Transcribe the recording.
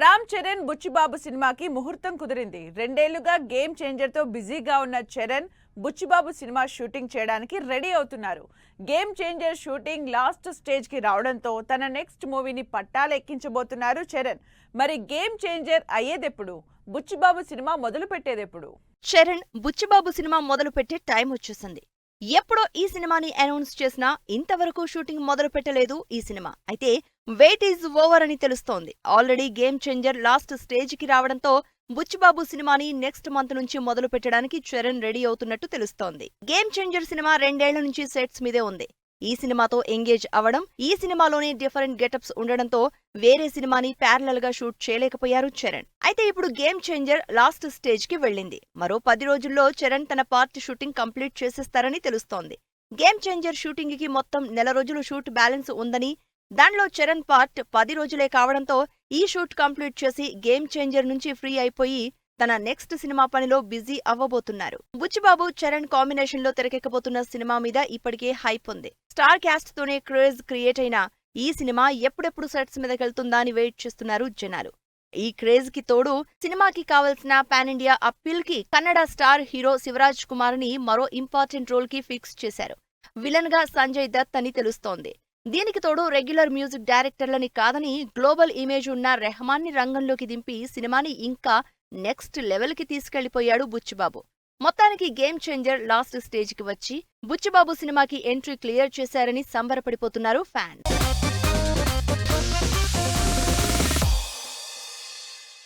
రామ్ చరణ్ బుచ్చిబాబు సినిమాకి ముహూర్తం కుదిరింది. రెండేళ్లుగా గేమ్ చేంజర్ తో బిజీగా ఉన్న చరణ్ బుచ్చిబాబు సినిమా షూటింగ్ చేయడానికి రెడీ అవుతున్నారు. Game changer shooting last stage కి రావడంతో తన నెక్స్ట్ మూవీని పట్టాలెక్కించబోతున్నారు చరణ్. మరి గేమ్ చేంజర్ అయ్యేదెప్పుడు? బుచ్చిబాబు సినిమా మొదలు పెట్టేదెప్పుడు? చరణ్ బుచ్చిబాబు సినిమా మొదలు పెట్టే టైం వచ్చేసింది. ఎప్పుడో ఈ సినిమాని అనౌన్స్ చేసినా ఇంతవరకు షూటింగ్ మొదలు పెట్టలేదు ఈ సినిమా. అయితే వెయిట్ ఈజ్ ఓవర్ అని తెలుస్తోంది. Already game changer last stage కి రావడంతో బుచ్చిబాబు సినిమాని నెక్స్ట్ మంత్ నుంచి మొదలు పెట్టడానికి చరణ్ రెడీ అవుతున్నట్టు తెలుస్తోంది. గేమ్ చేంజర్ సినిమా రెండేళ్ల నుంచి సెట్స్ మీదే ఉంది. ఈ సినిమాతో ఎంగేజ్ అవడం, ఈ సినిమాలోనే డిఫరెంట్ గెటప్స్ ఉండడంతో వేరే సినిమాని ప్యారలల్ గా షూట్ చేయలేకపోయారు చరణ్. అయితే ఇప్పుడు గేమ్ చేంజర్ లాస్ట్ స్టేజ్ కి వెళ్ళింది. మరో 10 రోజుల్లో చరణ్ తన పార్ట్ షూటింగ్ కంప్లీట్ చేసేస్తారని తెలుస్తోంది. గేమ్ చేంజర్ షూటింగ్ కి మొత్తం నెల రోజులు షూట్ బ్యాలెన్స్ ఉందని, దానిలో చరణ్ పార్ట్ 10 రోజులే కావడంతో ఈ షూట్ కంప్లీట్ చేసి గేమ్ చేంజర్ నుంచి ఫ్రీ అయిపోయి తన నెక్స్ట్ సినిమా పనిలో బిజీ అవ్వబోతున్నారు. బుచ్చిబాబు చరణ్ కాంబినేషన్ లో తెరకెక్కబోతున్న సినిమా మీద ఇప్పటికే హైప్ ఉంది. స్టార్ క్యాస్ట్ తోనే క్రేజ్ క్రియేట్ అయిన ఈ సినిమా ఎప్పుడెప్పుడు సెట్స్ మీదకెళ్తుందా అని వెయిట్ చేస్తున్నారు జనాలు. ఈ క్రేజ్ కి తోడు సినిమాకి కావలసిన పాన్ ఇండియా అప్పీల్ కి కన్నడ స్టార్ హీరో శివరాజ్ కుమార్ ని మరో ఇంపార్టెంట్ రోల్ కి ఫిక్స్ చేశారు. విలన్ గా సంజయ్ దత్ అని తెలుస్తోంది. దీనికి తోడు రెగ్యులర్ మ్యూజిక్ డైరెక్టర్లని కాదని గ్లోబల్ ఇమేజ్ ఉన్న రెహమాన్ ని రంగంలోకి దింపి సినిమాని ఇంకా నెక్స్ట్ లెవెల్ కి తీసుకెళ్లిపోయాడు బుచ్చిబాబు. మొత్తానికి గేమ్ చేంజర్ లాస్ట్ స్టేజ్ కి వచ్చి బుచ్చిబాబు సినిమాకి ఎంట్రీ క్లియర్ చేశారని సంబరపడిపోతున్నారు ఫ్యాన్స్.